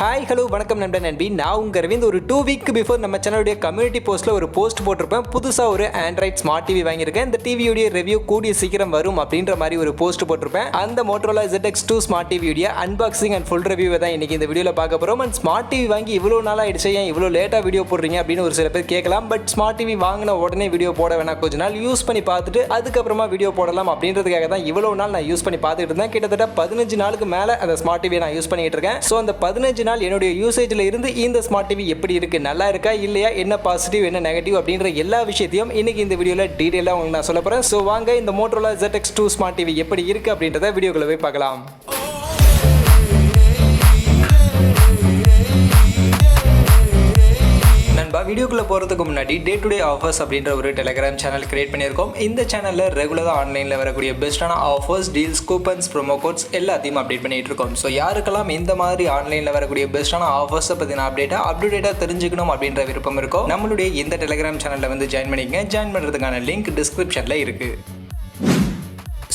Hi hello வணக்கம் நண்பன் நண்பி. நான் உங்கள் அரவிந்த். ஒரு 2 வீக் பிஃபோர் நம்ம சேனலுடைய கம்யூனிட்டி போஸ்ட்டில் ஒரு போஸ்ட் போட்டிருப்பேன். புதுசாக ஒரு ஆண்ட்ராய்ட் ஸ்மார்ட் டிவி வாங்கியிருக்கேன். இந்த டிவியுடைய ரிவ்யூ கூடிய சீக்கிரம் வரும் அப்படின்ற மாதிரி ஒரு போஸ்ட் போட்டிருப்பேன். அந்த Motorola ZX2 ஸ்மார்ட் டிவியுடைய அன்பாக்சிங் அண்ட் ஃபுல் ரிவ்யூவை தான் இன்னைக்கு இந்த வீடியோவில் பார்க்க போகிறோம். அண்ட் ஸ்மார்ட் டிவி வாங்கி இவ்வளோ நாள் ஆயிடுச்சு, ஏன் இவ்வளோ லேட்டாக வீடியோ போடுறீங்க அப்படின்னு ஒரு சில பேர் கேட்கலாம். பட் ஸ்மார்ட் டிவி வாங்கின உடனே வீடியோ போட வேணாம், கொஞ்ச நாள் யூஸ் பண்ணி பார்த்துட்டு அதுக்கப்புறமா வீடியோ போடலாம் அப்படின்றதுக்காக தான் இவ்வளோ நாள் நான் யூஸ் பண்ணி பார்த்துட்டு இருந்தேன். கிட்டத்தட்ட 15 நாளுக்கு மேலே அந்த ஸ்மார்ட் டிவியை நான் யூஸ் பண்ணிட்டு இருக்கேன். ஸோ அந்த 15 நாள் என்னுடைய யூசேஜில் இருந்து இந்த ஸ்மார்ட் டிவி எப்படி இருக்கு, நல்லா இருக்கா இல்லையா, என்ன பாசிட்டிவ் என்ன நெகட்டிவ் அப்படின்ற எல்லா விஷயத்தையும் இன்னைக்கு இந்த வீடியோவில் டீட்டெயிலாக உங்களுக்கு நான் சொல்ல போகிறேன். ஸோ வாங்க இந்த Motorola ZX2 ஸ்மார்ட் டிவி எப்படி இருக்கு அப்படின்றத வீடியோக்குள்ள போய் பார்க்கலாம். வீடியோக்குள்ள போகிறதுக்கு முன்னாடி டே டு டே ஆஃபர்ஸ் அப்படின்ற ஒரு டெலிகிராம் சேனல் கிரியேட் பண்ணியிருக்கோம். இந்த சேனலில் ரெகுலராக ஆன்லைனில் வரக்கூடிய பெஸ்ட்டான offers, deals, coupons, promo quotes எல்லாத்தையும் அப்டேட் பண்ணிட்டு இருக்கோம். ஸோ யாருக்கெல்லாம் இந்த மாதிரி ஆன்லைனில் வரக்கூடிய பெஸ்ட்டான ஆஃபர்ஸை பற்றின அப்டேட்டாக தெரிஞ்சுக்கணும் அப்படின்ற விருப்பம் இருக்கும், நம்மளுடைய இந்த டெலிகிராம் சேனலில் வந்து ஜாயின் பண்ணிக்கங்க. ஜாயின் பண்ணுறதுக்கான லிங்க் டிஸ்கிரிப்ஷனில் இருக்குது.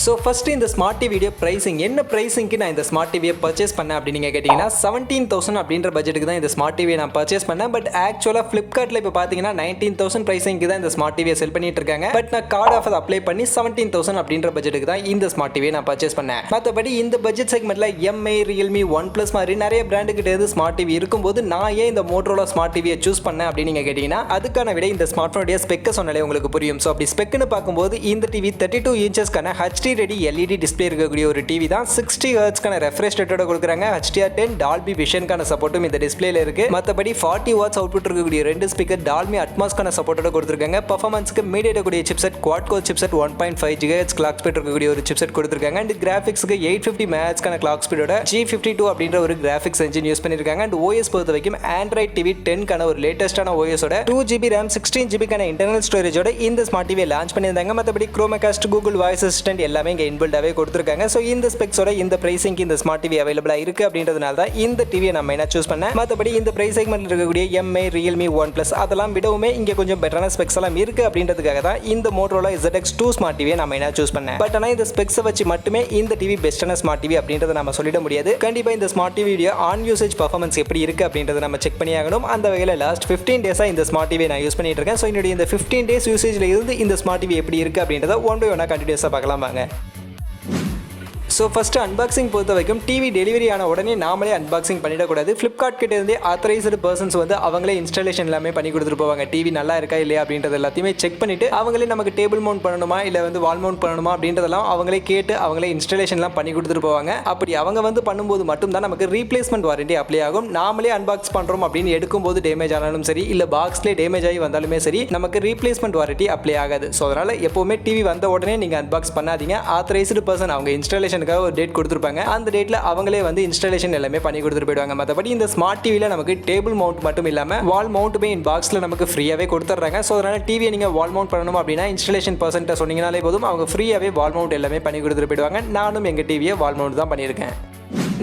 ஸோ ஃபஸ்ட்டு இந்த ஸ்மார்ட் டிவியோட ப்ரைஸிங், என்ன ப்ரைஸிங்க்கு நான் இந்த ஸ்மார்ட் டிவியை பர்ச்சேஸ் பண்ணேன் அப்படின்னு நீங்கள் கேட்டிங்கன்னா 17,000 அப்படின்ற பட்ஜெட்டுக்கு தான் இந்த ஸ்மார்ட் டிவியை நான் பர்ச்சேஸ் பண்ணேன். பட் ஆக்சுவலாக ஃப்ளிப்கார்ட்டில் இப்போ பார்த்தீங்கன்னா 19,000 ப்ரைஸிங்க்கு தான் இந்த ஸ்மார்ட் டிவியை செல் பண்ணிட்டு இருக்காங்க. பட் நான் கார்டு ஆஃபர் அப்ளை பண்ணி 17,000 அப்படின்ற பட்ஜெட்டுக்கு தான் இந்த ஸ்மார்ட் டிவியை நான் பர்ச்சேஸ் பண்ணேன். மற்றபடி இந்த பட்ஜெட் செக்மெண்ட்டில் எம்ஐ, ரியல்மி, OnePlus மாதிரி நிறைய பிராண்டு கிட்ட இருந்து ஸ்மார்ட் டிவி இருக்கும்போது நான் ஏன் இந்த Motorola ஸ்மார்ட் டிவியை சூஸ் பண்ணேன் அப்படின்னு நீங்கள் கேட்டிங்கன்னா அதுக்கான விட இந்த ஸ்மார்ட் ஃபோனுடைய ஸ்பெக்கை சொன்னாலே உங்களுக்கு புரியும். ஸோ அப்படி ஸ்பெக்குன்னு பார்க்கும்போது இந்த TV 32 இன்ச்சஸ்க்கான HD ready LED display இருக்கக்கூடிய ஒரு டிவி தான். 60 ஹெர்ட்ஸ்க்கான ரெஃப்ரெஷ் ரேட்டோட கொடுக்குறாங்க. HDR10 டால்பி விஷன்கான சப்போர்ட்டும் இந்த டிஸ்பிளேல இருக்கு. மற்றபடி 40 வாட்ஸ் அவுட்புட் இருக்கக்கூடிய ரெண்டு ஸ்பீக்கர் டால்பி அட்மாஸ்க்கான சப்போர்ட்டோட கொடுத்துருக்காங்க. பெர்ஃபார்மன்ஸ்க்கு Mediatek கூடிய chipset quad core chipset 1.5 GHz clock speed இருக்கக்கூடிய ஒரு சிப்செட் கொடுத்துருக்காங்க. அண்ட் கிராஃபிக்ஸ்க்கு 850 MHz கிளாக் ஸ்பீடோட G52 அப்படின்ற ஒரு கிராஃபிக்ஸ் என்ஜின் யூஸ் பண்ணிருக்காங்க. அண்ட் OS பொறுத்த வரைக்கும் Android TV 10 ஒரு லேட்டஸ்டான OS ஓட 2GB RAM 16GB இன்டர்னல் ஸ்டோரேஜோட இந்த ஸ்மார்ட் டிவியை லான்ச் பண்ணியிருந்தாங்க. மற்றபடி Chromecast, Google Voice Assistant எல்லாமே இங்க இன்பில்டாவே கொடுத்திருக்காங்க. சோ இந்த ஸ்பெக்ஸோட இந்த பிரைசிங்க்கு இந்த ஸ்மார்ட் டிவி அவைலபிளா இருக்கு அப்படின்றதுனால தான் இந்த டிவியை நம்ம என்ன சூஸ் பண்ணேன். மற்றபடி இந்த பிரைஸ் செக்மெண்ட்ல இருக்கக்கூடிய எம்ஐ, ரியல்மி, OnePlus அதெல்லாம் விடவுமே இங்க கொஞ்சம் பெட்டரான ஸ்பெக்ஸ் எல்லாம் இருக்கு அப்படின்றதுக்காக தான் இந்த Motorola ZX2 ஸ்மார்ட் டிவியை நம்ம என்ன சூஸ் பண்ணேன். பட் ஆனா இந்த ஸ்பெக்ஸை வச்சு மட்டுமே இந்த டிவி பெஸ்டான ஸ்மார்ட் டிவி அப்படின்றத நம்ம சொல்லிட முடியாது. கண்டிப்பா இந்த ஸ்மார்ட் டிவியோட ஆன் யூசேஜ் பெர்ஃபார்மன்ஸ் எப்படி இருக்கு அப்படின்றத நம்ம செக் பண்ணி ஆகணும். அந்த வகையில லாஸ்ட் 15 டேஸா இந்த ஸ்மார்ட் டிவியை நான் யூஸ் பண்ணிட்டு இருக்கேன். சோ என்னுடைய இந்த 15 டேஸ் யூசேஜ்ல இருந்து இந்த ஸ்மார்ட் டிவி எப்படி இருக்கு அப்படின்றத ஒன் பை ஒன்னா கண்டினியூஸா பார்க்கலாம் வாங்க. ஸோ ஃபஸ்ட்டு அன்பாக்சிங் பொறுத்த வரைக்கும் டிவி டெலிவரி ஆன உடனே நாமளே அன்பாக்சிங் பண்ணிடக்கூடாது. ஃப்ளிப்கார்ட் கிட்ட இருந்தே ஆத்தரைஸ்டு பர்சன்ஸ் வந்து அவங்களே இன்ஸ்டாலேஷன் எல்லாமே பண்ணி கொடுத்துட்டு போவாங்க. டிவி நல்லா இருக்கா இல்லையா அப்படின்றது எல்லாத்தையுமே செக் பண்ணிட்டு அவங்களே நமக்கு டேபிள் மவுண்ட் பண்ணணுமா இல்லை வந்து வால் மவுண்ட் பண்ணணுமா அப்படின்றதெல்லாம் அவங்களே கேட்டு அவங்களே இன்ஸ்டாலேஷன்லாம் பண்ணி கொடுத்துட்டு போவாங்க. அப்படி அவங்க வந்து பண்ணும்போது மட்டும்தான் நமக்கு ரீப்ளேஸ்மெண்ட் வாரண்டி அப்ளை ஆகும். நாமளே அன்பாக்ஸ் பண்ணுறோம் அப்படின்னு எடுக்கும்போது டேமேஜ் ஆனாலும் சரி, இல்லை பாக்ஸ்லேயே டேமேஜ் ஆகி வந்தாலுமே சரி, நமக்கு ரீப்ளேஸ்மெண்ட் வாரண்டி அப்ளை ஆகாது. ஸோ அதனால் எப்போவுமே டிவி வந்த உடனே நீங்கள் அன்பாக்ஸ் பண்ணாதீங்க. ஆத்தரைஸ்டு பர்சன் அவங்க இன்ஸ்டாலேஷன் ஒரு டேட் கொடுத்துருப்பாங்க. அந்த டேட்ல அவங்களே வந்து இன்ஸ்டாலேஷன் எல்லாமே பண்ணி கொடுத்துட்டு போயிடுவாங்க. மற்றபடி இந்த ஸ்மார்ட் டிவில நமக்கு டேபிள் மவுண்ட் மட்டும் இல்லாம வால் மவுண்ட்டுமே இன் பாக்ஸ்ல நமக்கு ஃப்ரீயாவே கொடுத்துட்றாங்க. ஸோ அதனால டிவியை நீங்க வால் மவுண்ட் பண்ணணும் அப்படின்னா இன்ஸ்டாலேஷன் பர்சன்ட்ட சொன்னீங்கனாலே போதும், அவங்க ஃப்ரீயாவே வால் மவுண்ட் எல்லாமே பண்ணி கொடுத்துட்டு போயிடுவாங்க. நானும் எங்க டிவியை வால் மவுண்ட் தான் பண்ணியிருக்கேன்.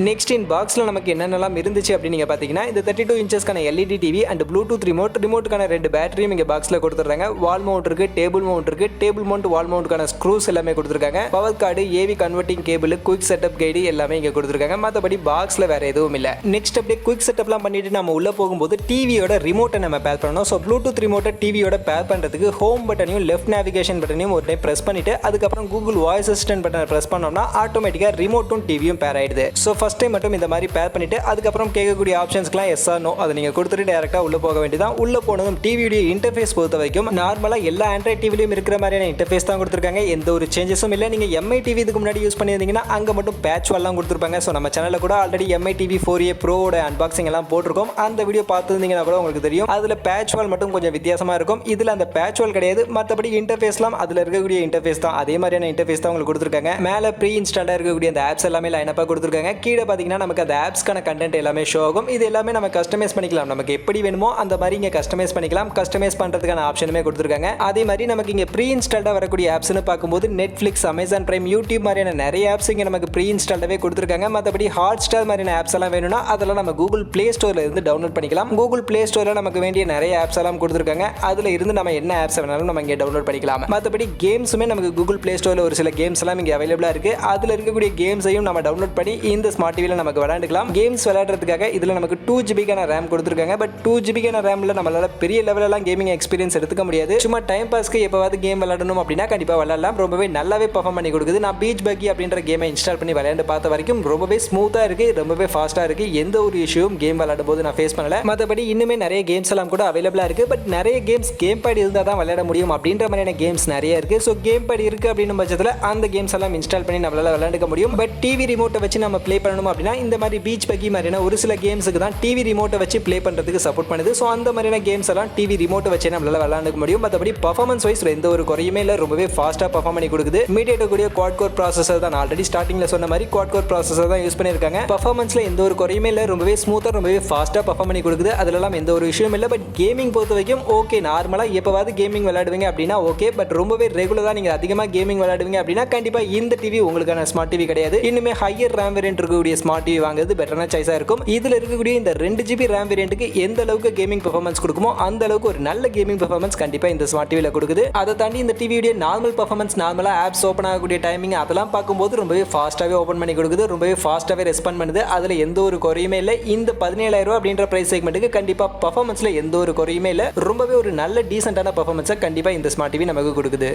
நெக்ஸ்ட் இன் பாக்ஸில் நமக்கு என்னென்னலாம் இருந்துச்சு அப்படின்னு நீங்கள் பார்த்தீங்கன்னா இந்த 32 இன்ச்சஸ்க்கான LED டிவி அண்ட் ப்ளூடூத் ரிமோட்டுக்கான 2 பேட்டரியும் இங்கே பாக்ஸில் கொடுத்துட்றாங்க. வால் மவுண்ட் இருக்குது, டேபிள் மவுண்ட் இருக்குது. டேபிள் மவுண்ட் வால் மவுண்ட்டுக்கான ஸ்க்ரூஸ் எல்லாமே கொடுத்துருக்காங்க. Power card, AV converting cable, quick setup guide எல்லாமே இங்கே கொடுத்துருக்காங்க. மற்றபடி பாக்ஸில் வேறு எதுவும் இல்லை. நெக்ஸ்ட் அப்படியே குயிக் செட்டப்லாம் பண்ணிட்டு நம்ம உள்ளே போகும்போது டிவியோட ரிமோட்டை நம்ம பேர் பண்ணணும். ஸோ ப்ளூடூத் ரிமோட்டை டிவியோட பேர் பண்ணுறதுக்கு ஹோம் பட்டனையும் லெஃப்ட் நேவிகேஷன் பட்டனையும் ஒரு டைம் ப்ரெஸ் பண்ணிட்டு அதுக்கப்புறம் கூகுள் வாய்ஸ் அசிஸ்டன்ட் பட்டனை ப்ரெஸ் பண்ணோம்னா ஆட்டோமேட்டிக்காக ரிமோட்டும் டிவியும் பேர் ஆயிடுது. ஸோ ஃபர்ஸ்ட் டைம் மட்டும் இந்த மாதிரி பேர் பண்ணிட்டு அதுக்கப்புறம் கேட்கக்கூடிய ஆப்ஷன்ஸ்க்குலாம் எஸ் ஆர் நோ அதை நீங்கள் கொடுத்துட்டு டேரெக்டாக உள்ளே போக வேண்டியதான். உள்ளே போனதும் டிவியுடைய இன்டர்ஃபேஸ் பொறுத்த வரைக்கும் நார்மலாக எல்லா ஆண்ட்ராய்ட் டிவிலையும் இருக்கிற மாதிரியான இன்டர்ஃபேஸ் தான் கொடுத்துருக்காங்க. எந்த ஒரு சேஞ்சஸும் இல்லை. நீங்கள் எம்ஐ டிவி இதுக்கு முன்னாடி யூஸ் பண்ணியிருந்தீங்கன்னா அங்கே மட்டும் பேட்ச் வால்லாம் கொடுத்துருப்பாங்க. ஸோ நம்ம சேனலில் கூட ஆல்ரெடி எம்ஐ டிவி 4A ப்ரோட அன்பாக்சிங் எல்லாம் போட்டிருக்கோம். அந்த வீடியோ பார்த்துருந்தீங்கன்னா கூட உங்களுக்கு தெரியும். அதில் பேட்ச் வால் மட்டும் கொஞ்சம் வித்தியாசமாக இருக்கும். இதில் அந்த பேட்ச் வால் கிடையாது. மற்றபடி இன்டர்ஃபேஸ்லாம் அதில் இருக்கக்கூடிய இன்டர்ஃபேஸ் தான், அதே மாதிரியான இன்டர்ஃபேஸ் தான் உங்களுக்கு கொடுத்துருக்காங்க. மேலே ப்ரீ இன்ஸ்டாலாக இருக்கக்கூடிய அந்த ஆப்ஸ் எல்லாமே லைனப்பாக கொடுத்துருக்காங்க. கீழே பார்த்தீங்கன்னா நமக்கு அந்த ஆப்ஸ்க்கான கண்டென்ட் எல்லாமே ஷோ ஆகும். இது எல்லாமே நம்ம கஸ்டமைஸ் பண்ணிக்கலாம். நமக்கு எப்படி வேணுமோ அந்த மாதிரி இங்க கஸ்டமைஸ் பண்ணிக்கலாம். கஸ்டமைஸ் பண்றதுக்கான ஆப்ஷனுமே கொடுத்துருக்காங்க. அதே மாதிரி நமக்கு இங்க ப்ரீ இன்ஸ்டால்டா வரக்கூடிய ஆப்ஸ்னு பார்க்கும்போது நெட்ஃபிளிக்ஸ், அமேசான் பிரைம், யூடியூப் மாதிரியான நிறைய ஆப்ஸ் இங்க நமக்கு ப்ரீ இன்ஸ்டால்டாவே கொடுத்துருக்காங்க. மற்றபடி ஹாட் ஸ்டார் மாதிரியான ஆப்ஸ் எல்லாம் வேணும்னா அதெல்லாம் நம்ம கூகுள் பிளே ஸ்டோர்ல இருந்து டவுன்லோட் பண்ணிக்கலாம். கூகுள் பிளே ஸ்டோர்ல நமக்கு வேண்டிய நிறைய ஆப்ஸ் எல்லாம் கொடுத்துருக்காங்க. அதுல இருந்து நம்ம என்ன ஆப்ஸ் வேணாலும் நம்ம இங்க டவுன்லோட் பண்ணிக்கலாம். மற்றபடி கேம்ஸுமே நமக்கு கூகுள் பிளே ஸ்டோர்ல ஒரு சில கேம்ஸ் எல்லாம் இங்க அவைலபிளா இருக்கு. அதுல இருக்கக்கூடிய கேம்ஸையும் நம்ம டவுன்லோட் பண்ணி இந்த ஸ்மார்ட் ஸ்மார்ட் டிவில நமக்கு விளையாண்டுக்கலாம். கேம்ஸ் விளையாடுறதுக்காக இதுல நமக்கு 2GB ரேம் கொடுத்துருக்காங்க. பட் 2GB ரேம்ல நம்மளால பெரிய லெவலெல்லாம் கேமிங் எக்ஸ்பீரியன்ஸ் எடுத்துக்க முடியாது. சும்மா டைம் பாஸ்க்கு எப்பவாவது கேம் விளையாடணும் அப்படின்னா கண்டிப்பா விளையாடலாம். ரொம்பவே நல்லாவே பெர்ஃபார்ம் பண்ணி கொடுக்குது. நான் பீச் பக்கி அப்படின்ற கேமை இன்ஸ்டால் பண்ணி விளையாண்டு பார்த்த வரைக்கும் ரொம்பவே ஸ்மூத்தா இருக்கு, ரொம்பவே ஃபாஸ்டா இருக்கு. எந்த ஒரு இஷ்யூவும் கேம் விளையாடும் போது நான் ஃபேஸ் பண்ணல. மற்றபடி இன்னுமே நிறைய கேம்ஸ் எல்லாம் கூட அவைலபிளா இருக்கு. பட் நிறைய கேம்ஸ் கேம் பேட் இருந்தா தான் விளையாட முடியும் அப்படின்ற மாதிரியான கேம்ஸ் நிறைய இருக்கு. ஸோ கேம் பேட் இருக்கு அப்படின்ற பட்சத்தில் அந்த கேம்ஸ் எல்லாம் இன்ஸ்டால் பண்ணி நம்மளால விளையாண்டுக்க முடியும். பட் டிவி ரிமோட்டை வச்சு நம்ம ப்ளே பண்ணணும் அப்படின்னா இந்த மாதிரி பீச் பக்கி மாதிரியான ஒரு சில கேம்ஸுக்கு தான் டிவி ரிமோட்டை வச்சு ப்ளே பண்றதுக்கு சப்போர்ட் பண்ணுது. ஸோ அந்த மாதிரியான கேம்ஸ் எல்லாம் டிவி ரிமோட்டை வச்சு நம்மளால விளையாண்டுக்க முடியும். மற்றபடி பர்ஃபார்மன்ஸ் வைஸ் எந்த ஒரு குறையுமே இல்லை, ரொம்பவே ஃபாஸ்டா பர்ஃபார்ம் பண்ணி கொடுக்குது. Mediatek கூடிய குவாட் கோர் ப்ராசஸர் தான், ஆல்ரெடி ஸ்டார்டிங்ல சொன்ன மாதிரி குவாட் கோர் ப்ராசஸர் தான் யூஸ் பண்ணிருக்காங்க. பர்ஃபார்மன்ஸ்ல எந்த ஒரு குறையுமே இல்லை, ரொம்பவே ஸ்மூத்தா ரொம்பவே ஃபாஸ்டா பர்ஃபார்ம் பண்ணி கொடுக்குது. அதெல்லாம் எந்த ஒரு விஷயம் இல்லை. பட் கேமிங் பொறுத்த வரைக்கும் ஓகே, நார்மலா எப்பவாவது கேமிங் விளையாடுவீங்க அப்படின்னா ஓகே. பட் ரொம்பவே ரெகுலரா நீங்க அதிகமாக கேமிங் விளையாடுவீங்க அப்படின்னா கண்டிப்பா இந்த டிவி உங்களுக்கான ஸ்மார்ட் டிவி கிடையாது. இன்னுமே ஹையர் ரேம் வேரியன்ட் இருக்கக்கூடிய ஸ்மார்ட் டிவி வாங்குறது பெட்டரான சாய்ஸா இருக்கும். இதுல இருக்கக்கூடிய இந்த 2GB ரேம் வேரியன்ட்டுக்கு எந்த அளவுக்கு கேமிங் பெர்ஃபார்மன்ஸ் கொடுக்குமோ அந்த அளவுக்கு ஒரு நல்ல கேமிங் பெர்ஃபார்மன்ஸ் கண்டிப்பா இந்த ஸ்மார்ட் டிவில கொடுக்குது. அதை தாண்டி இந்த டிவியுடைய நார்மல் பெர்ஃபார்மன்ஸ், நார்மலா ஆப்ஸ் ஓப்பன் ஆகக்கூடிய டைமிங் அதெல்லாம் பார்க்கும்போது ரொம்பவே ஃபாஸ்ட்டாவே ஓப்பன் பண்ணி கொடுக்குது, ரொம்பவே ஃபாஸ்ட்டாவே ரெஸ்பாண்ட் பண்ணுது. அதுல எந்த ஒரு குறையுமே இல்லை. இந்த 17,000 அப்படின்ற பிரைஸ் செக்மெண்ட்டுக்கு கண்டிப்பா பர்ஃபார்மன்ஸ்ல எந்த ஒரு குறையுமே இல்லை. ரொம்பவே ஒரு நல்ல டீசென்டான பர்ஃபார்மன்ஸை கண்டிப்பா இந்த ஸ்மார்ட் டிவி நமக்கு கொடுக்குது.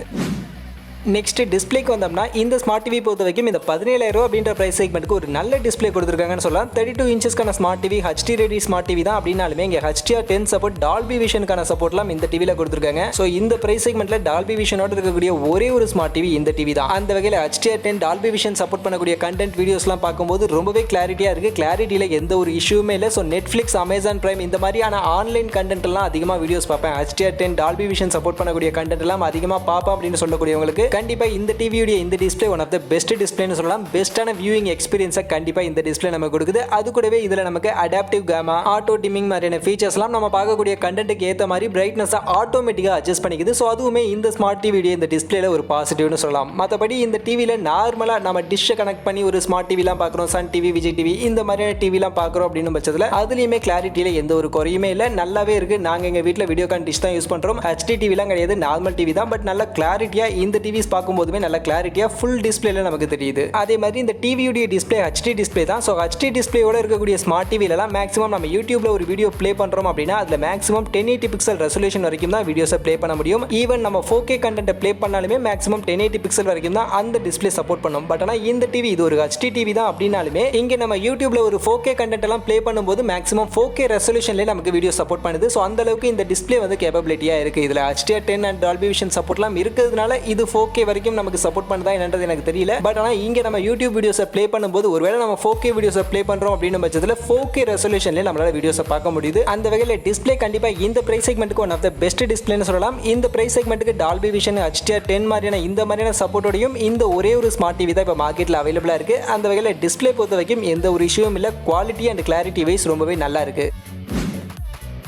நெக்ஸ்ட் டிஸ்பிளேக்கு வந்தோம்னா இந்த ஸ்மார்ட் டிவி பொறுத்த வரைக்கும் இந்த 17,000 அப்படின்ற பிரைஸ் செக்மெண்ட்டுக்கு ஒரு நல்ல டிஸ்பிளே கொடுத்துருக்காங்கன்னு சொல்லலாம். 32 இன்ச்சஸ்க்கான smart TV, HD ready smart TV தான் அப்படின்னாலுமே இங்கே HDR10 சப்போர்ட், டால்பி விஷனுக்கான சப்போர்ட்லாம் இந்த டிவியில் கொடுத்துருக்காங்க. ஸோ இந்த பிரைஸ் செக்மெண்ட்ல டால்பி விஷனோட இருக்கக்கூடிய ஒரே ஒரு ஸ்மார்ட் டிவி இந்த டிவி தான். அந்த வகையில் HDR10 டால்பி விஷன் சப்போர்ட் பண்ணக்கூடிய கண்டென்ட் வீடியோஸ்லாம் பார்க்கும்போது ரொம்பவே கிளாரிட்டியாக இருக்குது. கிளாரிட்டியில் எந்த ஒரு இஷ்யூமே இல்லை. ஸோ நெட்ஃப்ளிக்ஸ், அமேசான் பிரைம் இந்த மாதிரியான ஆன்லைன் கண்டென்ட் எல்லாம் அதிகமாக வீடியோஸ் பார்ப்பேன். HDR10 டால்பி விஷன் சப்போர்ட் பண்ணக்கூடிய கண்டென்ட் எல்லாம் அதிகமாக பார்ப்பேன் அப்படின்னு சொல்லக்கூடியவங்களுக்கு கண்டிப்பா இந்த டிவியோட இந்த display one of the best டிஸ்ப்ளேன்னு சொல்லலாம். பெஸ்ட்டான வியூயிங் எக்ஸ்பீரியன்ஸை கண்டிப்பா இந்த டிஸ்ப்ளே நமக்கு கொடுக்குது. அது கூடவே இதுல நமக்கு அடாப்டிவ் கேமா, ஆட்டோ டிமிங் மாதிரியான ஃபீச்சர்ஸ்லாம் நம்ம பார்க்கக்கூடிய கண்டென்ட்டுக்கு ஏற்ற மாதிரி பிரைட்னஸை ஆட்டோமேட்டிக்காக அட்ஜஸ்ட் பண்ணிக்குது. ஸோ அதுவுமே இந்த ஸ்மார்ட் டிவியோட இந்த டிஸ்ப்ளேல ஒரு பாசிட்டிவ்னு சொல்லலாம். மற்றபடி இந்த டிவியில் நார்மலாக நம்ம டிஷ்ஷை கனெக்ட் பண்ணி ஒரு ஸ்மார்ட் டிவிலாம் பார்க்குறோம், சன் டிவி, விஜய் டிவி இந்த மாதிரியான டிவிலாம் பார்க்குறோம் அப்படின்னு பட்சத்தில் அதுலேயுமே கிளாரிட்டியில் எந்த ஒரு குறையுமே இல்லை, நல்லாவே இருக்குது. நாங்கள் எங்கள் வீட்டில் வீடியோகான் டிஷ் தான் யூஸ் பண்ணுறோம். ஹெச்டி டிவிலாம் கிடையாது, நார்மல் டிவி தான். பட் நல்ல கிளாரிட்டியாக இந்த டிவிஸ் பார்க்கும்போதுமே நல்ல கிளாரிட்டியா ஃபுல் டிஸ்ப்ளேல நமக்கு தெரியுது. அதே மாதிரி இந்த டிவியோட டிஸ்ப்ளே ஹெச்டி டிஸ்ப்ளே தான். ஸோ ஹெச்டி டிஸ்ப்ளேயோட இருக்கக்கூடிய ஸ்மார்ட் டிவிலலாம் மேக்ஸிமம் நம்ம யூடியூப்ல ஒரு வீடியோ ப்ளே பண்றோம் அப்படின்னா அதுல மேக்ஸிமம் 1080 பிக்சல் ரெசல்யூஷன் வரைக்கும் தான் வீடியோஸை ப்ளே பண்ண முடியும். ஈவன் நம்ம 4K கண்டென்ட்டை ப்ளே பண்ணாலுமே மேக்ஸிமம் 1080 பிக்சல் வரைக்கும் தான் அந்த டிஸ்ப்ளே சப்போர்ட் பண்ணும். பட் ஆனால் இந்த டிவி இது ஒரு ஹெச்டி டிவி தான் அப்படின்னாலுமே இங்கே நம்ம யூடியூப்ல ஒரு 4K கண்டென்ட் எல்லாம் ப்ளே பண்ணும்போது மேக்ஸிமம் 4K ரெசல்யூஷன்லேயே நமக்கு வீடியோ சப்போர்ட் பண்ணுது. ஸோ அந்த அளவுக்கு இந்த டிஸ்ப்ளே வந்து கேப்பபிலிட்டியா இருக்கு. இதுல HDR10 அண்ட் டால்பி விஷன் சப்போர்ட்லாம் இருக்கிறதுனால இது 4K வரைக்கும் நமக்கு சப்போர்ட் பண்ணுதா என்னன்றது எனக்கு தெரியல. பட் ஆனால் இங்கே நம்ம யூடியூப் வீடியோஸை ப்ளே பண்ணும்போது ஒருவேளை நம்ம 4K வீடியோஸை ப்ளே பண்ணுறோம் அப்படின்னு பட்சத்தில் 4K ரெசல்யூஷன்லேயே நம்மளால வீடியோஸை பார்க்க முடியுது. அந்த வகையில் டிஸ்ப்ளே கண்டிப்பாக இந்த பிரைஸ் செக்மெண்ட்டுக்கு ஒன் ஆஃப் த பெஸ்ட் டிஸ்ப்ளேன்னு சொல்லலாம். இந்த பிரைஸ் செக்மெண்ட்டுக்கு டால்பி விஷன், HDR10 மாதிரியான இந்த மாதிரியான சப்போர்ட்டோடையும் இந்த ஒரே ஒரு ஸ்மார்ட் டிவி தான் இப்போ மார்க்கெட்டில் அவைலபிளாக இருக்குது. அந்த வகையில் டிஸ்ப்ளே பொறுத்த வரைக்கும் எந்த ஒரு இஷ்யூவும் இல்லை. குவாலிட்டி அண்ட் கிளாரிட்டி வைஸ் ரொம்பவே நல்லா இருக்குது.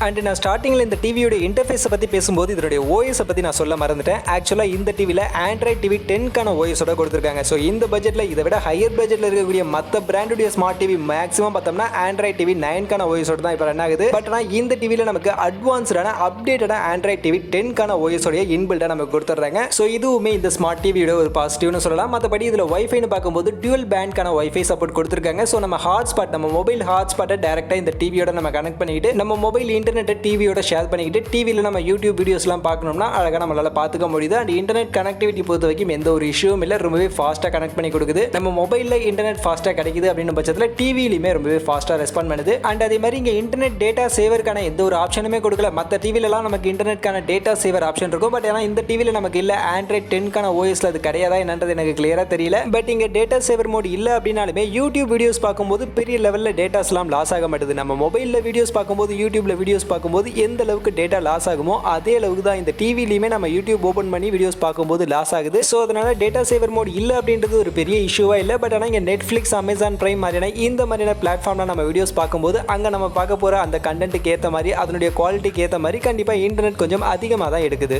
அண்ட் நான் ஸ்டார்டிங்கில் இந்த டிவியோட இன்டர்ஃபேஸை பற்றி பேசும்போது இதனுடைய ஓஎஸை பற்றி நான் சொல்ல மறந்துட்டேன். ஆக்சுவலாக இந்த டிவியில் ஆண்ட்ராய்ட் டிவி 10க்கான ஓஎஸோட கொடுத்துருக்காங்க. ஸோ இந்த பட்ஜெட்டில் இதை விட ஹையர் பட்ஜெட்டில் இருக்கக்கூடிய மற்ற பிராண்டுடைய ஸ்மார்ட் டிவி மேக்ஸிமம் பார்த்தோம்னா ஆண்ட்ராய்ட் டிவி 9க்கான ஓஎஸோட தான் இப்போ ரன் ஆகுது. பட் ஆனால் இந்த டிவியில் நமக்கு அட்வான்ஸ்டான அப்டேட்டடான ஆண்ட்ராய்ட் டிவி 10க்கான ஓஎஸோடைய இன்பில்டாக நமக்கு கொடுத்துட்றாங்க. ஸோ இதுவுமே இந்த ஸ்மார்ட் டிவியோட ஒரு பாசிட்டிவ்னு சொல்லலாம். மற்றபடி இதில் வைஃபைன்னு பார்க்கும்போது டியூவல் பேண்ட்கான வைஃபை சப்போர்ட் கொடுத்துருக்காங்க. ஸோ நம்ம ஹாட்ஸ்பாட், நம்ம மொபைல் ஹாட்ஸ்பாட்டை டேரெக்டாக இந்த டிவியோட நம்ம கனெக்ட் பண்ணிக்கிட்டு நம்ம மொபைல் இன்டர்நெட்டை டிவியோட ஷேர் பண்ணிக்கிட்டு டிவியில் நம்ம யூடியூப் வீடியோஸ்லாம் பார்க்கணும்னா அழகாக நம்மளால பார்த்துக்க முடியுது. அண்ட் இன்டர்நெட் கனெக்டிவிட்டி பொறுத்த வரைக்கும் எந்த ஒரு இஷ்யூவும் இல்லை, ரொம்பவே ஃபாஸ்ட்டாக கனெக்ட் பண்ணி கொடுக்குது. நம்ம மொபைலில் இன்டர்நெட் ஃபாஸ்ட்டாக கிடைக்குது அப்படின்னு பட்சத்தில் டிவிலையுமே ரொம்பவே ஃபாஸ்ட்டாக ரெஸ்பாண்ட் பண்ணுது. அண்ட் அதே மாதிரி இங்கே இன்டர்நெட் டேட்டா சேவருக்கான எந்த ஒரு ஆப்ஷனுமே கொடுக்கல. மற்ற டிவிலலாம் நமக்கு இன்டர்நெட்கான டேட்டா சேவர் ஆப்ஷன் இருக்கும். பட் ஆனால் இந்த டிவியில் நமக்கு இல்லை. ஆண்ட்ராய்ட் 10க்கான ஓஎஸ்ல அது கிடையாதா என்னன்றது எனக்கு கிளியராக தெரியல. பட் இங்கே டேட்டா சேவர் மோட் இல்லை அப்படின்னாலுமே யூடியூப் வீடியோஸ் பார்க்கும்போது பெரிய லெவலில் டேட்டாஸ்லாம் லாஸ் ஆக மாட்டுது. நம்ம மொபைலில் வீடியோஸ் பார்க்கும்போது யூடியூப்ல வீடியோஸ் பார்க்கும்போது எந்த அளவுக்கு டேட்டா லாஸ் ஆகுமோ அதே அளவுக்கு தான் இந்த டிவிலையுமே நம்ம யூடியூப் ஓப்பன் பண்ணி வீடியோஸ் பார்க்கும்போது லாஸ் ஆகுது. ஸோ அதனால டேட்டா சேவர் மோட் இல்லை அப்படின்றது ஒரு பெரிய இஷ்யூவா இல்லை. பட் ஆனால் இங்கே நெட்ஃப்ளிக்ஸ், அமேசான் பிரைம் மாதிரியான இந்த மாதிரியான பிளாட்ஃபார்ம்ல நம்ம வீடியோஸ் பார்க்கும்போது அங்கே நம்ம பார்க்க போகிற அந்த கண்டென்ட்டுக்கு ஏற்ற மாதிரி அதனுடைய குவாலிட்டிக்கு ஏற்ற மாதிரி கண்டிப்பாக இன்டர்நெட் கொஞ்சம் அதிகமாக தான் எடுக்குது.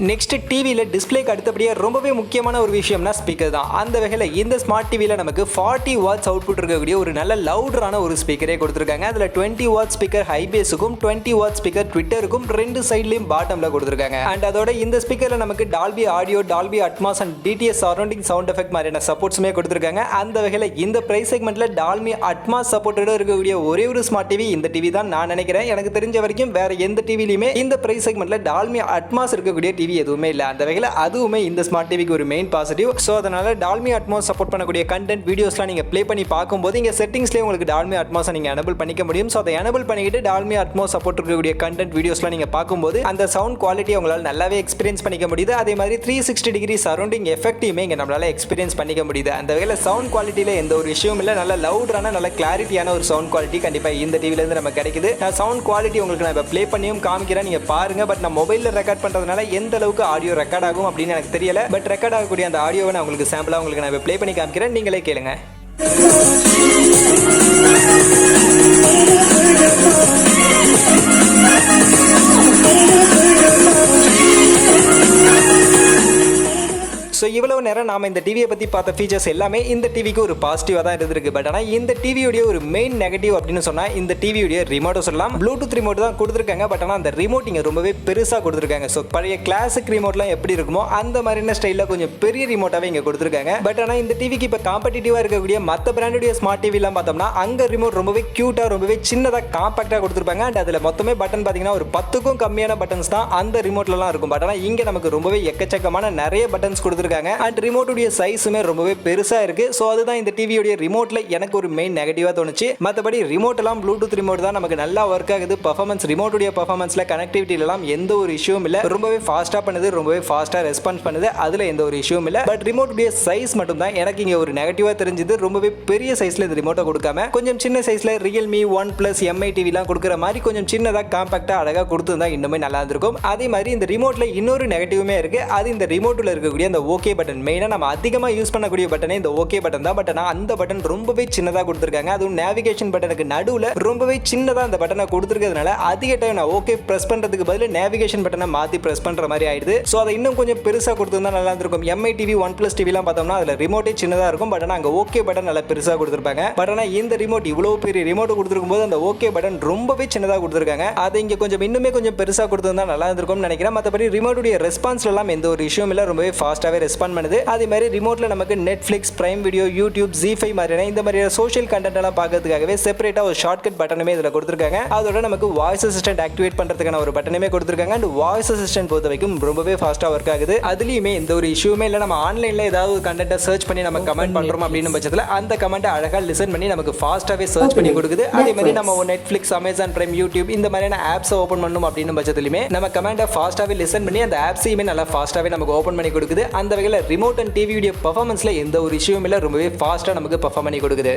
நெக்ஸ்ட் டிவியில் டிஸ்பிளேக்கு அடுத்தபடியாக ரொம்பவே முக்கியமான ஒரு விஷயம்னா ஸ்பீக்கர் தான். அந்த வகையில் இந்த ஸ்மார்ட் டிவியில் நமக்கு 40 வாட்ஸ் அவுட்புட் இருக்கக்கூடிய ஒரு நல்ல லவுடரான ஒரு ஸ்பீக்கரே கொடுத்துருக்காங்க. அதில் 20 வாட் ஸ்பீக்கர் ஹைபேஸுக்கும் 20 வாட் ஸ்பீக்கர் ட்விட்டருக்கும் ரெண்டு சைட்லையும் பாட்டமில் கொடுத்துருக்காங்க. அண்ட் அதோட இந்த ஸ்பீக்கரில் நமக்கு Dolby audio, Dolby Atmos and DTS surrounding sound effect மாதிரியான சப்போர்ட்ஸுமே கொடுத்துருக்காங்க. அந்த வகையில் இந்த பிரைஸ் செக்மெண்ட்டில் டால்பி அட்மாஸ் சப்போர்ட்டோட இருக்கக்கூடிய ஒரே ஒரு ஸ்மார்ட் டிவி இந்த டிவி தான் நான் நினைக்கிறேன். எனக்கு தெரிஞ்ச வரைக்கும் வேற எந்த டிவிலையுமே இந்த பிரைஸ் செக்மெண்ட்டில் டால்பி அட்மாஸ் இருக்கக்கூடிய டிவி எதுவுமே இல்லை. அந்த வகையில் அதுவுமே இந்த ஸ்மார்ட் டிவிக்கு ஒரு மெயின் பாசிட்டிவ். ஸோ அதனால டால்பி அட்மாஸ் சப்போர்ட் பண்ணக்கூடிய கண்டென்ட் வீடியோஸ்லாம் நீங்கள் ப்ளே பண்ணி பார்க்கும்போது இங்கே செட்டிங்ஸ்லேயே உங்களுக்கு டால்பி அட்மாஸை நீங்கள் எனபிள் பண்ணிக்க முடியும். ஸோ அதை எனபிள் பண்ணிக்கிட்டு டால்பி அட்மாஸ் சப்போர்ட் இருக்கக்கூடிய கண்டென்ட் வீடியோஸ்லாம் நீங்கள் பார்க்கும்போது அந்த சவுண்ட் குவாலிட்டி உங்களால் நல்லாவே எக்ஸ்பீரியன்ஸ் பண்ணிக்க முடியுது. அதே மாதிரி 360 டிகிரி சரௌண்டிங் எஃபெக்டையுமே இங்கே நம்மளால எக்ஸ்பீரியன்ஸ் பண்ணிக்க முடியுது. அந்த வகையில் சவுண்ட் குவாலிட்டியில் எந்த ஒரு விஷயமும் இல்லை. நல்ல லவுடான நல்ல கிளாரிட்டியான ஒரு சவுண்ட் குவாலிட்டி கண்டிப்பாக இந்த டிவிலேருந்து நமக்கு கிடைக்குது. நான் சவுண்ட் குவாலிட்டி உங்களுக்கு நான் இப்போ ப்ளே பண்ணியும் காமிக்கிறேன், நீங்கள் பாருங்க. பட் நான் மொபைலில் ரெக்கார்ட் பண்ணுறதுனால எந்த அளவுக்கு ஆடியோ ரெக்கார்ட் ஆகும் அப்படின்னு எனக்கு தெரியல. பட் ரெக்கார்ட் ஆகக்கூடிய அந்த ஆடியோவை நான் உங்களுக்கு சாம்பிளாக உங்களுக்கு நான் ப்ளே பண்ணி காமிக்கிறேன், நீங்களே கேளுங்க. ஸோ இவ்வளவு நேரம் நாம் இந்த டிவியை பற்றி பார்த்த ஃபீச்சர்ஸ் எல்லாமே இந்த டிவிக்கு ஒரு பாசிட்டிவாக தான் இருந்திருக்கு. பட் ஆனால் இந்த டிவியுடைய ஒரு மெயின் நெகட்டிவ் அப்படின்னு சொன்னால் இந்த டிவியுடைய ரிமோட்டை சொல்லலாம். ப்ளூடூத் ரிமோட் தான் கொடுத்துருக்காங்க. பட் ஆனால் அந்த ரிமோட் இங்கே ரொம்பவே பெருசாக கொடுத்துருக்காங்க. ஸோ பழைய கிளாசிக் ரிமோட்லாம் எப்படி இருக்குமோ அந்த மாதிரியான ஸ்டைலில் கொஞ்சம் பெரிய ரிமோட்டாகவே இங்கே கொடுத்துருக்காங்க. பட் ஆனால் இந்த டிவிக்கு இப்போ காம்படிட்டிவாக இருக்கக்கூடிய மற்ற பிராண்டுடைய ஸ்மார்ட் டிவிலாம் பார்த்தோம்னா அங்கே ரிமோட் ரொம்பவே க்யூட்டாக ரொம்பவே சின்னதாக காம்பாக்டாக கொடுத்துருப்பாங்க. அண்ட் அதில் மொத்தமே பட்டன் பார்த்தீங்கன்னா ஒரு 10க்கும் கம்மியான பட்டன்ஸ் தான் அந்த ரிமோட்லலாம் இருக்கும். பட் ஆனால் இங்கே நமக்கு ரொம்பவே எக்கச்சக்கமான நிறைய பட்டன்ஸ் கொடுத்துருக்காங்க. அண்ட் ரிமோட்டுடைய சைஸுமே ரொம்பவே பெருசா இருக்கு. ஸோ அதுதான் இந்த டிவியோட ரிமோட்ல எனக்கு ஒரு மெயின் நெகட்டிவா தோணுச்சு. மற்றபடி ரிமோட் எல்லாம் ப்ளூடூத் ரிமோட் தான் நமக்கு நல்லா ஒர்க் ஆகுது. பர்ஃபார்மன்ஸ் ரிமோட்டுடைய பர்ஃபார்மன்ஸ்ல கனெக்டிவிட்டில எல்லாம் எந்த ஒரு இஷ்யூவும் இல்லை. ரொம்பவே ஃபாஸ்டா பண்ணுது, ரொம்பவே ஃபாஸ்டா ரெஸ்பான்ஸ் பண்ணுது, அதுல எந்த ஒரு இஷ்யூவும் இல்லை. பட் ரிமோட்டுடைய சைஸ் மட்டும் தான் எனக்கு இங்க ஒரு நெகட்டிவா தெரிஞ்சது. ரொம்பவே பெரிய சைஸ்ல இந்த ரிமோட்டை கொடுக்காம கொஞ்சம் சின்ன சைஸ்ல Realme 1+ MI TV எல்லாம் கொடுக்குற மாதிரி கொஞ்சம் சின்னதா காம்பாக்டா அழகா கொடுத்துருந்தா இன்னுமே நல்லா இருந்திருக்கும். அதே மாதிரி இந்த ரிமோட்ல இன்னொரு நெகட்டிவுமே இருக்கு. அது இந்த ரிமோட்ல இருக்கக்கூடிய அந்த ஓகே பட்டன். மெயினா நம்ம அதிகமாக யூஸ் பண்ணக்கூடிய பட்டனே இந்த ஓகே பட்டன் தான். பட் ஆனால் அந்த பட்டன் ரொம்பவே சின்னதாக கொடுத்துருக்காங்க. அதுவும் நேவிகேஷன் பட்டனுக்கு நடுவில் ரொம்பவே சின்னதாக அந்த பட்டனை கொடுத்துருக்கிறதுனால அதிக டைம் நான் ஓகே ப்ரெஸ் பண்ணுறதுக்கு பதில் நேவிகேஷன் பட்டனை மாற்றி ப்ரெஸ் பண்ணுற மாதிரி ஆயிடுது. ஸோ அதை இன்னும் கொஞ்சம் பெருசாக கொடுத்துருந்தா நல்லா இருந்திருக்கும். MI TV 1+ டிவிலாம் பார்த்தோம்னா அதில் ரிமோட்டே சின்னதாக இருக்கும். பட் ஆனால் அங்கே ஓகே பட்டன் நல்லா பெருசாக கொடுத்துருப்பாங்க. பட் ஆனால் இந்த ரிமோட் இவ்வளோ பெரிய ரிமோட் கொடுத்துருக்கும் போது அந்த ஓகே பட்டன் ரொம்பவே சின்னதாக கொடுத்துருக்காங்க. அதை இங்கே கொஞ்சம் இன்னுமே கொஞ்சம் பெருசாக கொடுத்துருந்தா நல்லா இருந்திருக்கும்னு நினைக்கிறேன். மற்றபடி ரிமோட்டுடைய ரெஸ்பான்ஸ்ல எல்லாம் எந்த ஒரு இஷ்யூம் இல்லை, ரொம்பவே ஃபாஸ்ட்டாகவே ரெஸ்பாண்ட் பண்ணுது. அதே மாதிரி ரிமோட்ல நமக்கு Netflix, prime video, YouTube, Z5 மாதிரியான இந்த மாதிரி சோஷியல் கண்டென்ட் எல்லாம் பார்க்கிறதுக்காகவே செப்பரேட்டா ஒரு ஷார்ட்கட் பட்டனுமே இதில் கொடுத்துருக்காங்க. அதோட நமக்கு வாய்ஸ் அசிஸ்டன்ட் ஆக்டிவேட் பண்றதுக்கான ஒரு பட்டனுமே கொடுத்துருக்காங்க. அண்ட் வாய்ஸ் அசிஸ்டன்ட் பொறுத்த வரைக்கும் ரொம்பவே ஃபாஸ்டா ஒர்க் ஆகுது. அதுலயுமே எந்த ஒரு இஷ்யூமே இல்லை. நம்ம ஆன்லைன்ல ஏதாவது ஒரு கண்டென்ட்டை சர்ச் பண்ணி நம்ம கமெண்ட் பண்றோம் அப்படின்னு பட்சத்தில் அந்த கமெண்ட்டை அழகா லிசன் பண்ணி நமக்கு ஃபாஸ்டாவே சர்ச் பண்ணி கொடுக்குது. அதே மாதிரி நம்ம நெட்ஃபிளிக்ஸ், அமேசான் பிரைம், யூடியூப் இந்த மாதிரியான ஆப்ஸ் ஓபன் பண்ணணும் அப்படின்னு பட்சத்திலுமே நம்ம கமெண்ட்டை ஃபாஸ்டாவே லிசன் பண்ணி அந்த ஆப்ஸையுமே நல்லா ஃபாஸ்டாவே நமக்கு ஓபன் பண்ணி கொடுக்குது. அந்த வகையில் ரிமோட் அண்ட் டிவியுடைய பர்ஃபார்மன்ஸ்ல எந்த ஒரு இஷ்யூவும் இல்லை, ரொம்பவே ஃபாஸ்ட்டாக நமக்கு பர்ஃபார்ம் பண்ணி கொடுக்குது.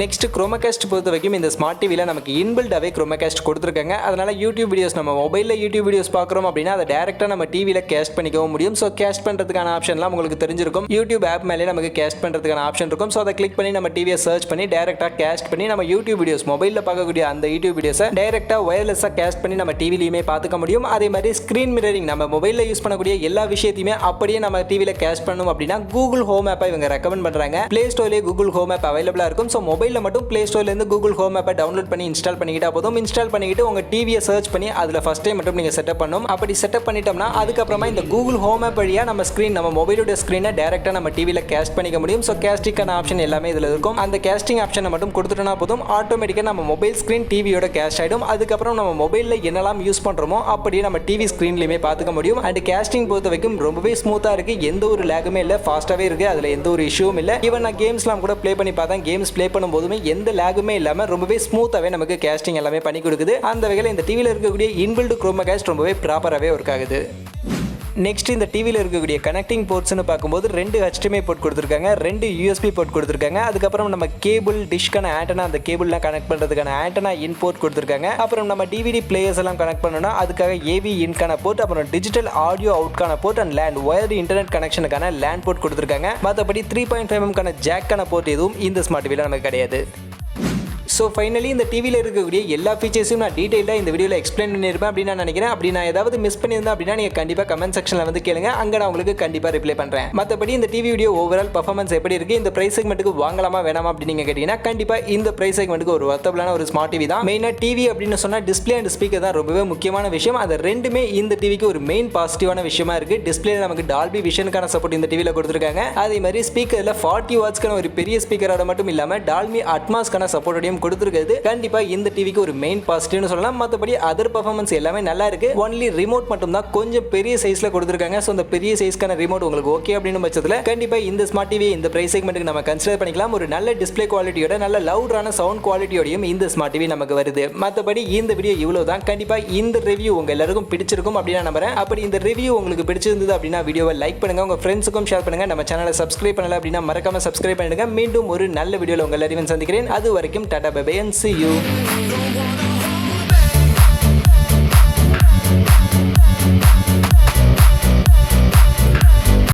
நெக்ஸ்ட் குரோமகாஸ்ட் பொறுத்த வரைக்கும் இந்த ஸ்மார்ட் டிவியில் நமக்கு இன்பில்டாகவே குரோமகாஸ்ட் கொடுத்துருக்காங்க. அதனால் யூடியூப் வீடியோஸ் நம்ம மொபைலில் யூடியூப் வீடியோஸ் பார்க்குறோம் அப்படின்னா அதை டேரெக்டாக நம்ம டிவியில் கேஸ்ட் பண்ணிக்கவும் முடியும். ஸோ கேஸ்ட் பண்ணுறதுக்கான ஆப்ஷன்லாம் உங்களுக்கு தெரிஞ்சிருக்கும். யூடியூப் ஆப் மேலே நமக்கு கேஸ்ட் பண்ணுறதுக்கான ஆப்ஷன் இருக்கும். ஸோ அதை கிளிக் பண்ணி நம்ம டிவியை சர்ச் பண்ணி டேரெக்டாக கேஸ்ட் பண்ணி நம்ம யூடியூப் வீடியோஸ் மொபைலில் பார்க்கக்கூடிய அந்த யூடியூப் வீடியோஸை டேரெக்டாக ஒயர்லெஸ்ஸாக கேஸ்ட் பண்ணி நம்ம டிவிலையுமே பார்த்துக்க முடியும். அதே மாதிரி ஸ்க்ரீன் மிரரிங் நம்ம மொபைலில் யூஸ் பண்ணக்கூடிய எல்லா விஷயத்தையுமே அப்படியே நம்ம டிவியில் கேஸ்ட் பண்ணணும் அப்படின்னா கூகுள் ஹோம் ஆப்பை இவங்க ரெக்கமெண்ட் பண்ணுறாங்க. பிளே ஸ்டோர்லேயே கூகுள் ஹோம் ஆப் அவைலபிளாக இருக்கும். ஸோ மொபைலில் மட்டும் பிளே ஸ்டோர்லேருந்து கூகுள் ஹோம் ஆப்பை டவுன்லோட் பண்ணி இன்ஸ்டால் பண்ணிக்கிட்டா போதும். இன்ஸ்டால் பண்ணிக்கிட்டு உங்கள் டிவியை சர்ச் பண்ணி அதில் ஃபர்ஸ்ட் டைம் மட்டும் நீங்கள் செட்டப் பண்ணணும். அப்படி செட்டப் பண்ணிட்டோம்னா அதுக்கப்புறமா இந்த கூகுள் ஹோம் ஆப் வழியாக நம்ம ஸ்க்ரீன் நம்ம மொபைலோட ஸ்க்ரீனை டேரெக்டாக நம்ம டிவியில் கேஸ்ட் பண்ணிக்க முடியும். ஸோ கேஸ்டிங்கான ஆப்ஷன் எல்லாமே இதில் இருக்கும். அந்த கேஸ்டிங் ஆப்ஷனை மட்டும் கொடுத்துட்டோம்னா போதும், ஆட்டோமேட்டிக்காக நம்ம மொபைல் ஸ்க்ரீன் டிவியோட கேஸ்ட் ஆகிடும். அதுக்கப்புறம் நம்ம மொபைலில் என்னெல்லாம் யூஸ் பண்ணுறோமோ அப்படியே நம்ம டிவி ஸ்க்ரீன்லையுமே பார்த்துக்க முடியும். அண்ட் கேஸ்டிங் பொறுத்த வரைக்கும் ரொம்பவே ஸ்மூத்தாக இருக்குது. எந்த ஒரு லேகுமே இல்லை, ஃபாஸ்ட்டாகவே இருக்குது. அதில் எந்த ஒரு இஷ்யூவும் இல்லை. ஈவன் நான் கேம்ஸ்லாம் கூட ப்ளே பண்ணி பார்த்தேன். கேம்ஸ் ப்ளே பண்ணும்போதுமே எந்த லேகுமே இல்லாமல் ரொம்பவே ஸ்மூத்தாகவே நமக்கு கேஸ்டிங் எல்லாமே பண்ணி கொடுக்குது. அந்த வகையில் இந்த டிவியில் இருக்கக்கூடிய இன்பில்ட் குரோமகாஸ்ட் ரொம்பவே ப்ராப்பராகவே ஒர்க் ஆகுது. நெக்ஸ்ட் இந்த டிவியில் இருக்கக்கூடிய கனெக்டிங் போர்ட்ஸ்னு பார்க்கும்போது 2 HDMI போர்ட் கொடுத்துருக்காங்க, 2 USB போர்ட் கொடுத்துருக்காங்க. அதுக்கப்புறம் நம்ம கேபிள் டிஷ்க்கான ஆண்டனா, அந்த கேபிள்லாம் கனெக்ட் பண்ணுறதுக்கான ஆண்டனா இன் போர்ட் கொடுத்துருக்காங்க. அப்புறம் நம்ம டிவிடி பிளேயர்ஸ் எல்லாம் கனெக்ட் பண்ணணும்னா அதுக்காக AV இன்கான போர்ட், அப்புறம் டிஜிட்டல் ஆடியோ அவுட்கான port and land wired internet கனெக்ஷனுக்கான லேண்ட் போர்ட் கொடுத்துருக்காங்க. மற்றபடி 3.5mm ஜாக்கான போர்ட் எதுவும் இந்த ஸ்மார்ட் டிவியில் நமக்கு கிடையாது. ஸோ ஸோ ஃபைனலி இந்த டிவியில் இருக்கக்கூடிய எல்லா ஃபீச்சர்ஸும் நான் டீட்டெயிலாக இந்த வீடியோவில் எக்ஸ்பிளைன் பண்ணியிருப்பேன் அப்படின்னு நான் நினைக்கிறேன். அப்படி நான் ஏதாவது மிஸ் பண்ணியிருந்தேன் அப்படின்னா நீங்கள் கண்டிப்பாக கமெண்ட் செக்ஷனில் வந்து கேளுங்க, அங்கே நான் உங்களுக்கு கண்டிப்பாக ரிப்ளை பண்ணுறேன். மற்றபடி இந்த டிவி வீடியோ ஓவரால் பர்ஃபார்மன்ஸ் எப்படி இருக்குது, இந்த ப்ரைஸ் செக்மெண்ட்டுக்கு வாங்கலாமா வேணாமா அப்படின்னு நீங்கள் கேட்டிங்கன்னா கண்டிப்பாக இந்த ப்ரைஸ் செக்மெண்ட்டுக்கு ஒரு வர்த்தபிளான ஒரு ஸ்மார்ட் டிவி தான். மெயினாக டிவி அப்படின்னு சொன்னால் டிஸ்பிளே அண்ட் ஸ்பீக்கர் தான் ரொம்பவே முக்கியமான விஷயம். அது ரெண்டுமே இந்த டிவிக்கு ஒரு மெயின் பாசிட்டிவான விஷயமா இருக்குது. டிஸ்பிளே நமக்கு டால்பி விஷனுக்கான சப்போர்ட் இந்த டிவியில் கொடுத்துருக்காங்க. அதே மாதிரி ஸ்பீக்கரில் 40 வாட்ஸ்க்கான ஒரு பெரிய ஸ்பீக்கரோட மட்டும் இல்லாமல் டால்பி அட்மாஸ்க்கான சப்போர்ட்டையும் கொடுத்துருக்குது. கண்டிப்பாக இந்த டிவிக்கு ஒரு மெயின் பாசிட்டிவ்னு சொல்லலாம். மற்றபடி அதர் பர்ஃபார்மன்ஸ் எல்லாமே நல்லா இருக்கு. ஒன்லி ரிமோட் மட்டும் தான் கொஞ்சம் பெரிய சைஸ்ல கொடுத்துருக்காங்க. ஸோ அந்த பெரிய சைஸ்க்கான ரிமோட் உங்களுக்கு ஓகே அப்படின்னு பட்சத்தில் கண்டிப்பாக இந்த ஸ்மார்ட் டிவி இந்த பிரைஸ் செக்மெண்ட்டுக்கு நம்ம கன்சிடர் பண்ணிக்கலாம். ஒரு நல்ல டிஸ்பிளே குவாலிட்டியோட நல்ல லவுடான சவுண்ட் குவாலிட்டியோடையும் இந்த ஸ்மார்ட் டிவி நமக்கு வருது. மற்றபடி இந்த வீடியோ இவ்வளோ தான். கண்டிப்பாக இந்த ரிவ்யூ உங்க எல்லாருக்கும் பிடிச்சிருக்கும் அப்படின்னு நம்புறேன். அப்படி இந்த ரிவ்யூ உங்களுக்கு பிடிச்சிருந்தது அப்படின்னா வீடியோவை லைக் பண்ணுங்க, உங்க ஃப்ரெண்ட்ஸுக்கும் ஷேர் பண்ணுங்க. நம்ம சேனலை சப்ஸ்கிரைப் பண்ணல அப்படின்னா மறக்காம சப்ஸ்கிரைப் பண்ணிடுங்க. மீண்டும் ஒரு நல்ல வீடியோவில் உங்க எல்லாரையும் சந்திக்கிறேன். அது வரைக்கும் tata bye bye and see you.